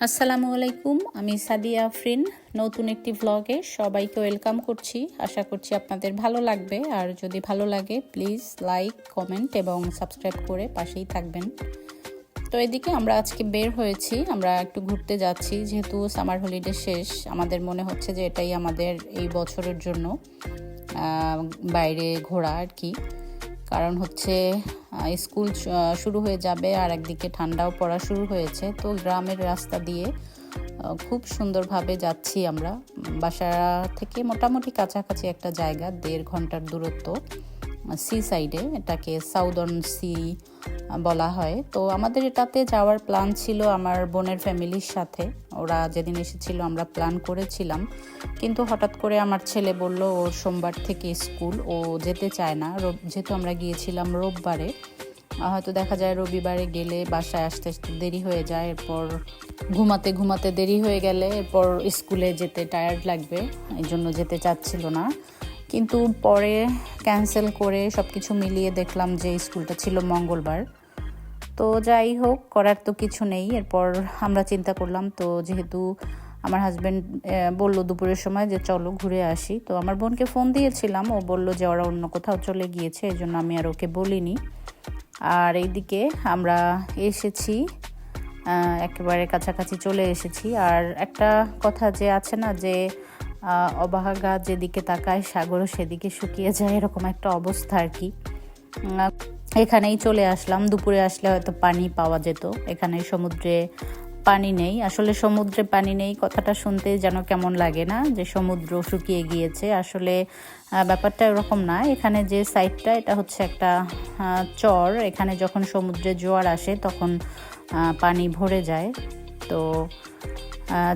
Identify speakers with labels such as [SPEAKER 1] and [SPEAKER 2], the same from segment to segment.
[SPEAKER 1] আসসালামু আলাইকুম, আমি সাদিয়া আফরিন। নতুন একটি ভ্লগে সবাইকে ওয়েলকাম করছি। আশা করছি আপনাদের ভালো লাগবে। আর যদি ভালো লাগে প্লিজ লাইক, কমেন্ট এবং সাবস্ক্রাইব করে পাশেই থাকবেন। তো এদিকে আমরা আজকে বের হয়েছি, আমরা একটু ঘুরতে যাচ্ছি। যেহেতু সামার হলিডে শেষ, আমাদের মনে হচ্ছে যে এটাই আমাদের এই বছরের জন্য বাইরে ঘোরা আর কি। কারণ হচ্ছে স্কুল শুরু হয়ে যাবে আর একদিকে ঠান্ডাও পড়া শুরু হয়েছে। তো গ্রামের রাস্তা দিয়ে খুব সুন্দরভাবে যাচ্ছি আমরা। বাসা থেকে মোটামুটি কাছাকাছি একটা জায়গা, 1.5 ঘন্টার দূরত্ব, সি সাইডে, এটাকে সাউদার্ন সি বলা হয়। তো আমাদের এটাতে যাওয়ার প্ল্যান ছিল আমার বোনের ফ্যামিলির সাথে। ওরা যেদিন এসেছিল আমরা প্ল্যান করেছিলাম, কিন্তু হঠাৎ করে আমার ছেলে বলল ওর সোমবার থেকে স্কুল, ও যেতে চায় না। যেহেতু আমরা গিয়েছিলাম রোববারে, হয়তো দেখা যায় রবিবারে গেলে বাসায় আসতে আসতে দেরি হয়ে যায়, এরপর ঘুমাতে ঘুমাতে দেরি হয়ে গেলে এরপর স্কুলে যেতে টায়ার্ড লাগবে, এই জন্য যেতে চাচ্ছিল না। কিন্তু পরে ক্যান্সেল করে সব কিছু মিলিয়ে দেখলাম যে স্কুলটা ছিল মঙ্গলবার। তো যাই হোক, করার তো কিছু নেই। এরপর আমরা চিন্তা করলাম, তো যেহেতু আমার হাজব্যান্ড বললো দুপুরের সময় যে চলো ঘুরে আসি, তো আমার বোনকে ফোন দিয়েছিলাম, ও বললো যে ওরা অন্য কোথাও চলে গিয়েছে, এই জন্য আমি আর ওকে বলিনি। আর এইদিকে আমরা এসেছি, একেবারে কাছাকাছি চলে এসেছি। আর একটা কথা যে আছে না, যে অবাগা যেদিকে তাকায় সাগরও সেদিকে শুকিয়ে যায়, এরকম একটা অবস্থা আর কি। এখানেই চলে আসলাম। দুপুরে আসলে হয়তো পানি পাওয়া যেত, এখানে সমুদ্রে পানি নেই। আসলে সমুদ্রে পানি নেই কথাটা শুনতে যেন কেমন লাগে না, যে সমুদ্র শুকিয়ে গিয়েছে। আসলে ব্যাপারটা এরকম না। এখানে যে সাইডটা, এটা হচ্ছে একটা চর। এখানে যখন সমুদ্রে জোয়ার আসে তখন পানি ভরে যায়। তো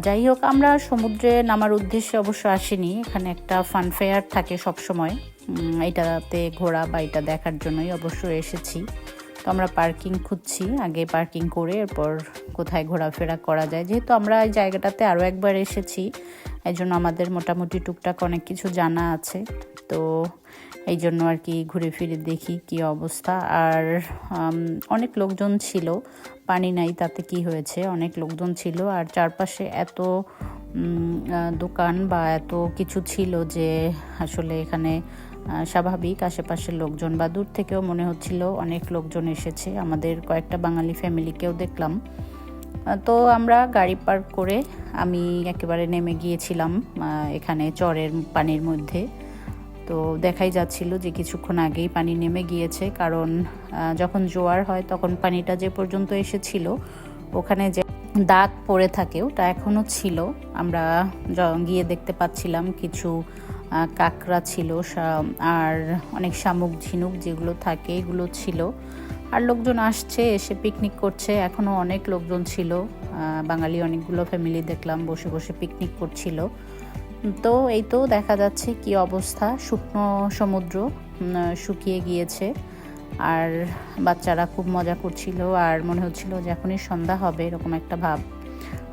[SPEAKER 1] যাই হোক, আমরা সমুদ্রে নামার উদ্দেশ্যে অবশ্য আসিনি। এখানে একটা ফান ফেয়ার থাকে সবসময়, এইটাতে ঘোরা বা এটা দেখার জন্যই অবশ্য এসেছি। তো আমরা পার্কিং খুঁজছি, আগে পার্কিং করে এরপর কোথায় ঘোরাফেরা করা যায়। যেহেতু আমরা এই জায়গাটাতে আরও একবার এসেছি, এই জন্য আমাদের মোটামুটি টুকটাক অনেক কিছু জানা আছে। তো এই জন্য আর কি ঘুরে ফিরে দেখি কি অবস্থা। আর অনেক লোকজন ছিল, পানি নাই তাতে কি হয়েছে, অনেক লোকজন ছিল। আর চারপাশে এত দোকান বা এত কিছু ছিল যে আসলে এখানে স্বাভাবিক আশেপাশের লোকজন, বা দূর থেকেও মনে হচ্ছিল অনেক লোকজন এসেছে। আমাদের কয়েকটা বাঙালি ফ্যামিলিকেও দেখলাম। তো আমরা গাড়ি পার্ক করে আমি একেবারে নেমে গিয়েছিলাম এখানে চরের পানির মধ্যে। তো দেখাই যাচ্ছিল যে কিছুক্ষণ আগেই পানি নেমে গিয়েছে, কারণ যখন জোয়ার হয় তখন পানিটা যে পর্যন্ত এসেছিল ওখানে যে দাগ পড়ে থাকে ওটা এখনও ছিল। আমরা গিয়ে দেখতে পাচ্ছিলাম কিছু কাঁকড়া ছিল, আর অনেক শামুক ঝিনুক যেগুলো থাকে এগুলো ছিল। আর লোকজন আসছে, এসে পিকনিক করছে। এখনও অনেক লোকজন ছিল, বাঙালি অনেকগুলো ফ্যামিলি দেখলাম বসে বসে পিকনিক করছিল। তো এই তো দেখা যাচ্ছে কি অবস্থা, শুকনো সমুদ্র শুকিয়ে গিয়েছে। আর বাচ্চারা খুব মজা করছিল, আর মনে হচ্ছিল যে এখনই সন্ধ্যা হবে এরকম একটা ভাব।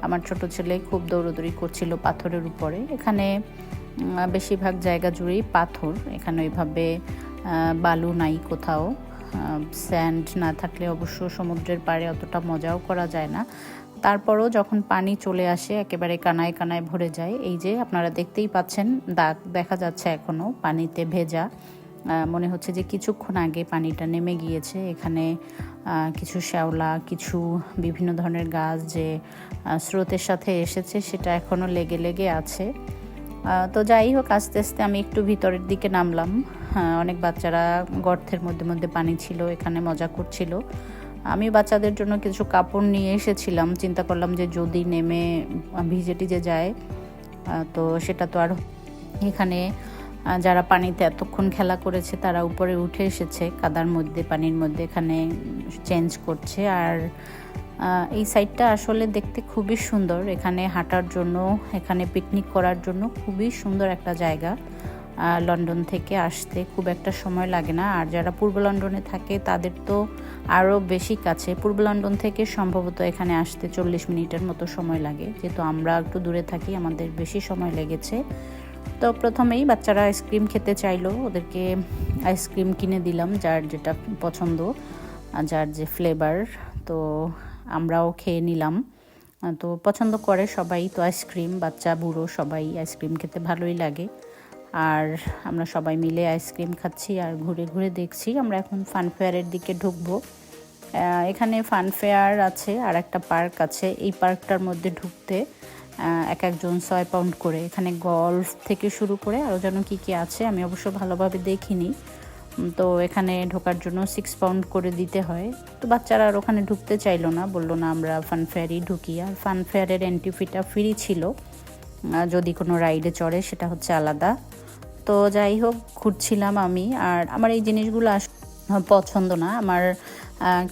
[SPEAKER 1] আমার ছোট ছেলে খুব দৌড়দৌড়ি করছিল পাথরের উপরে। এখানে বেশিরভাগ জায়গা জুড়েই পাথর, এখানে ওইভাবে বালু নাই কোথাও। স্যান্ড না থাকলে অবশ্য সমুদ্রের পাড়ে অতটা মজাও করা যায় না। তারপরও যখন পানি চলে আসে একেবারে কানায় কানায় ভরে যায়। এই যে আপনারা দেখতেই পাচ্ছেন দাগ দেখা যাচ্ছে এখনও পানিতে ভেজা, মনে হচ্ছে যে কিছুক্ষণ আগে পানিটা নেমে গিয়েছে। এখানে কিছু শ্যাওলা, কিছু বিভিন্ন ধরনের গাছ যে স্রোতের সাথে এসেছে সেটা এখনও লেগে লেগে আছে। তো যাই হোক, আস্তে আস্তে আমি একটু ভিতরের দিকে নামলাম। অনেক বাচ্চারা গর্তের মধ্যে মধ্যে পানি ছিল, এখানে মজা করছিল। আমি বাচ্চাদের জন্য কিছু কাপড় নিয়ে এসেছিলাম, চিন্তা করলাম যে যদি নেমে ভিজে টিজে যায় তো সেটা তো আর। এখানে যারা পানিতে এতক্ষণ খেলা করেছে তারা উপরে উঠে এসেছে কাদার মধ্যে, পানির মধ্যে, এখানে চেঞ্জ করছে। আর এই সাইডটা আসলে দেখতে খুবই সুন্দর, এখানে হাঁটার জন্য, এখানে পিকনিক করার জন্য খুবই সুন্দর একটা জায়গা। লন্ডন থেকে আসতে খুব একটা সময় লাগে না। আর যারা পূর্ব লন্ডনে থাকে তাদের তো আরও বেশি কাছে। পূর্ব লন্ডন থেকে সম্ভবত এখানে আসতে 40 মিনিটের মতো সময় লাগে, যেহেতু আমরা একটু দূরে থাকি আমাদের বেশি সময় লেগেছে। তো প্রথমেই বাচ্চারা আইসক্রিম খেতে চাইলো, ওদেরকে আইসক্রিম কিনে দিলাম যার যেটা পছন্দ, যার যে ফ্লেভার। তো আমরাও খেয়ে নিলাম। তো পছন্দ করে সবাই, তো আইসক্রিম বাচ্চা বুড়ো সবাই আইসক্রিম খেতে ভালোই লাগে। আর আমরা সবাই মিলে আইসক্রিম খাচ্ছি আর ঘুরে ঘুরে দেখছি। আমরা এখন ফানফেয়ারের দিকে ঢুকবো। এখানে ফানফেয়ার আছে আর একটা পার্ক আছে। এই পার্কটার মধ্যে ঢুকতে এক একজন 6 পাউন্ড করে। এখানে গল্ফ থেকে শুরু করে আরও যেন কী কী আছে, আমি অবশ্য ভালোভাবে দেখিনি। তো এখানে ঢোকার জন্য 6 পাউন্ড করে দিতে হয়। তো বাচ্চারা আর ওখানে ঢুকতে চাইলো না, বললো না আমরা ফানফেয়ারই ঢুকি। আর ফানফেয়ারের এন্ট্রি ফিটা ফ্রি ছিল, যদি কোনো রাইডে চড়ে সেটা হচ্ছে আলাদা। তো যাই হোক, ঘুরছিলাম আমি। আর আমার এই জিনিসগুলো পছন্দ না। আমার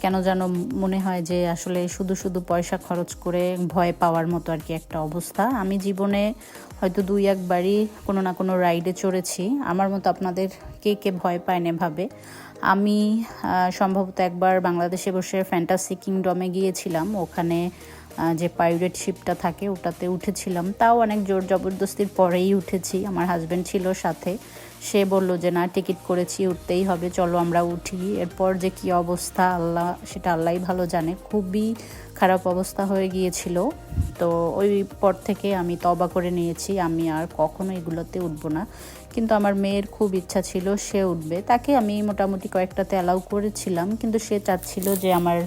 [SPEAKER 1] কেন যেন মনে হয় যে আসলে শুধু শুধু পয়সা খরচ করে ভয় পাওয়ার মতো আর কি একটা অবস্থা। আমি জীবনে হয়তো 2-1বারই কোনো না কোনো রাইডে চড়েছি। আমার মতো আপনাদের কে কে ভয় পায় না ভাবে। আমি সম্ভবত একবার বাংলাদেশে বসে ফ্যান্টাসি কিংডমে গিয়েছিলাম। ওখানে যে পাইরেট শিপটা থাকে ওটাতে উঠেছিলাম, তাও অনেক জোর জবরদস্তির পরেই উঠেছি। আমার হাজব্যান্ড ছিল সাথে, সে বলল যে না, টিকিট করেছি, উঠতেই হবে, চলো আমরা উঠি। এরপর যে কী অবস্থা সেটা আল্লাহই ভালো জানে। খুবই খারাপ অবস্থা হয়ে গিয়েছিল। তো ওই পর থেকে আমি তওবা করে নিয়েছি, আমি আর কখনো এগুলোতে উঠবো না। কিন্তু আমার মেয়ের খুব ইচ্ছা ছিল, সে উঠবে। তাকে আমি মোটামুটি কয়েকটাতে অ্যালাউ করেছিলাম, কিন্তু সে চাচ্ছিল যে আমার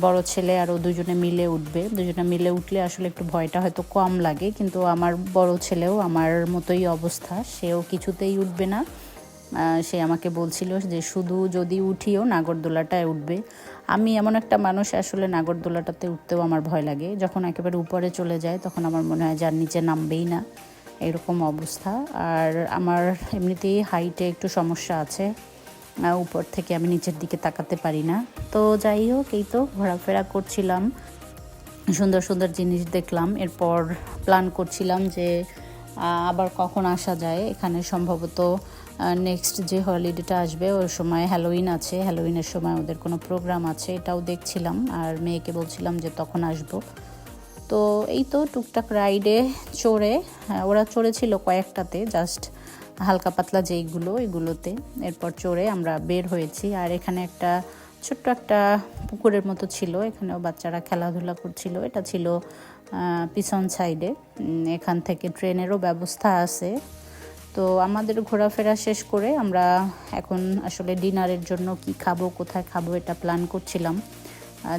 [SPEAKER 1] বড় ছেলে আরও দুজনে মিলে উঠবে। দুজনে মিলে উঠলে আসলে একটু ভয়টা হয়তো কম লাগে। কিন্তু আমার বড় ছেলেও আমার মতোই অবস্থা, সেও কিছুতেই উঠবে না। সে আমাকে বলছিল যে শুধু যদি উঠিও নাগরদোলাটায় উঠবে। আমি এমন একটা মানুষ, আসলে নাগরদোলাটাতে উঠতেও আমার ভয় লাগে। যখন একেবারে উপরে চলে যায় তখন আমার মনে হয় যার নিচে নামবেই না, এরকম অবস্থা। আর আমার এমনিতেই হাইটে একটু সমস্যা আছে, উপর থেকে আমি নিচের দিকে তাকাতে পারি না। তো যাই হোক, এই তো ঘোরাফেরা করছিলাম, সুন্দর সুন্দর জিনিস দেখলাম। এরপর প্ল্যান করছিলাম যে আবার কখন আসা যায়। এখানে সম্ভবত নেক্সট যে হলিডেটা আসবে ওই সময় হ্যালোউইন আছে, হ্যালোউইনের সময় ওদের কোনো প্রোগ্রাম আছে, এটাও দেখছিলাম। আর মেয়েকে বলছিলাম যে তখন আসবো। তো এই তো টুকটাক রাইডে চড়ে, ওরা চড়েছিল কয়েকটাতে, জাস্ট হালকা পাতলা যেইগুলো, এগুলোতে। এরপর চড়ে আমরা বের হয়েছি। আর এখানে একটা ছোট্ট একটা পুকুরের মতো ছিল, এখানেও বাচ্চারা খেলাধুলা করছিল। এটা ছিল পিছন সাইডে। এখান থেকে ট্রেনেরও ব্যবস্থা আছে। তো আমাদের ঘোরাফেরা শেষ করে আমরা এখন আসলে ডিনারের জন্য কি খাবো, কোথায় খাবো, এটা প্ল্যান করছিলাম।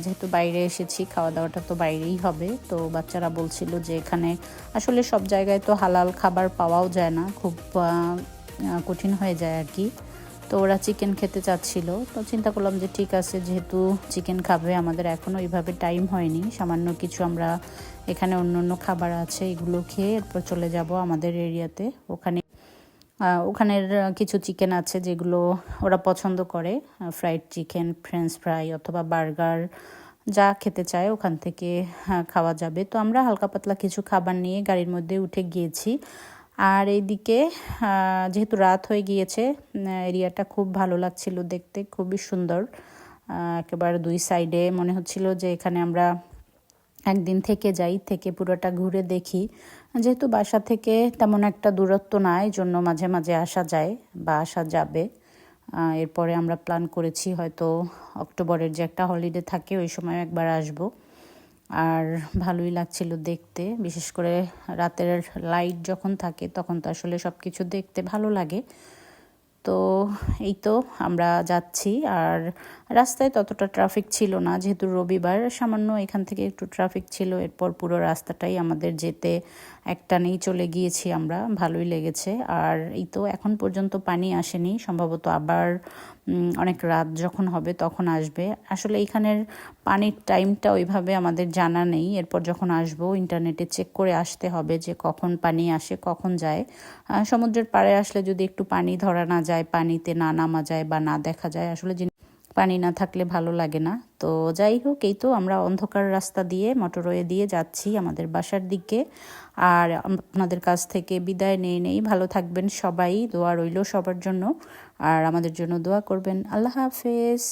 [SPEAKER 1] যেহেতু বাইরে এসেছি, খাওয়া দাওয়াটা তো বাইরেই হবে। তো বাচ্চারা বলছিল যে এখানে আসলে সব জায়গায় তো হালাল খাবার পাওয়াও যায় না, খুব কঠিন হয়ে যায় আর কি। তো ওরা চিকেন খেতে চাচ্ছিল। তো চিন্তা করলাম যে ঠিক আছে, যেহেতু চিকেন খাবে, আমাদের এখনও ওইভাবে টাইম হয়নি, সামান্য কিছু আমরা এখানে অন্য অন্য খাবার আছে, এগুলো খেয়ে এরপর চলে যাব আমাদের এরিয়াতে। ওখানের কিছু চিকেন আছে যেগুলো ওরা পছন্দ করে, ফ্রাইড চিকেন, ফ্রেঞ্চ ফ্রাই অথবা বার্গার, যা খেতে চায় ওখান থেকে খাওয়া যাবে। তো আমরা হালকা পাতলা কিছু খাবার নিয়ে গাড়ির মধ্যে উঠে গিয়েছি। আর এইদিকে যেহেতু রাত হয়ে গিয়েছে, এরিয়াটা খুব ভালো লাগছিল দেখতে, খুবই সুন্দর। একেবারে দুই সাইডে মনে হচ্ছিল যে এখানে আমরা একদিন থেকে যাই, থেকে পুরোটা ঘুরে দেখি। যেহেতু বাসা থেকে তেমন একটা দূরত্ব না, এই জন্য মাঝে মাঝে আসা যায় বা আসা যাবে। এরপরে আমরা প্ল্যান করেছি হয়তো অক্টোবরের যে একটা হলিডে থাকে ওই সময় একবার আসব। আর ভালোই লাগছিল দেখতে, বিশেষ করে রাতের লাইট যখন থাকে তখন তো আসলে সব কিছু দেখতে ভালো লাগে। তো এই তো আমরা যাচ্ছি। আর রাস্তায় ততটা ট্রাফিক ছিল না, যেহেতু রবিবার, সামান্য এখান থেকে একটু ট্রাফিক ছিল। এরপর পুরো রাস্তাটাই আমাদের যেতে একটানেই চলে গিয়েছি আমরা, ভালোই লেগেছে। আর এই তো এখন পর্যন্ত পানি আসেনি, সম্ভবত আবার অনেক রাত যখন হবে তখন আসবে। আসলে এইখানের পানির টাইমটা ওইভাবে আমাদের জানা নেই। এরপর যখন আসবো ইন্টারনেটে চেক করে আসতে হবে যে কখন পানি আসে কখন যায়। সমুদ্রের পাড়ে আসলে যদি একটু পানি ধরা না যায়, পানিতে না নামা যায় বা না দেখা যায়, আসলে পানি না থাকলে ভালো লাগে না। তো যাই হোক, এই তো আমরা অন্ধকার রাস্তা দিয়ে, মোটরওয়ে দিয়ে যাচ্ছি আমাদের বাসার দিকে। আর আপনাদের কাছ থেকে বিদায় নেই। ভালো থাকবেন সবাই, দোয়া রইল সবার জন্য। আর আমাদের জন্য দোয়া করবেন। আল্লাহ হাফেজ।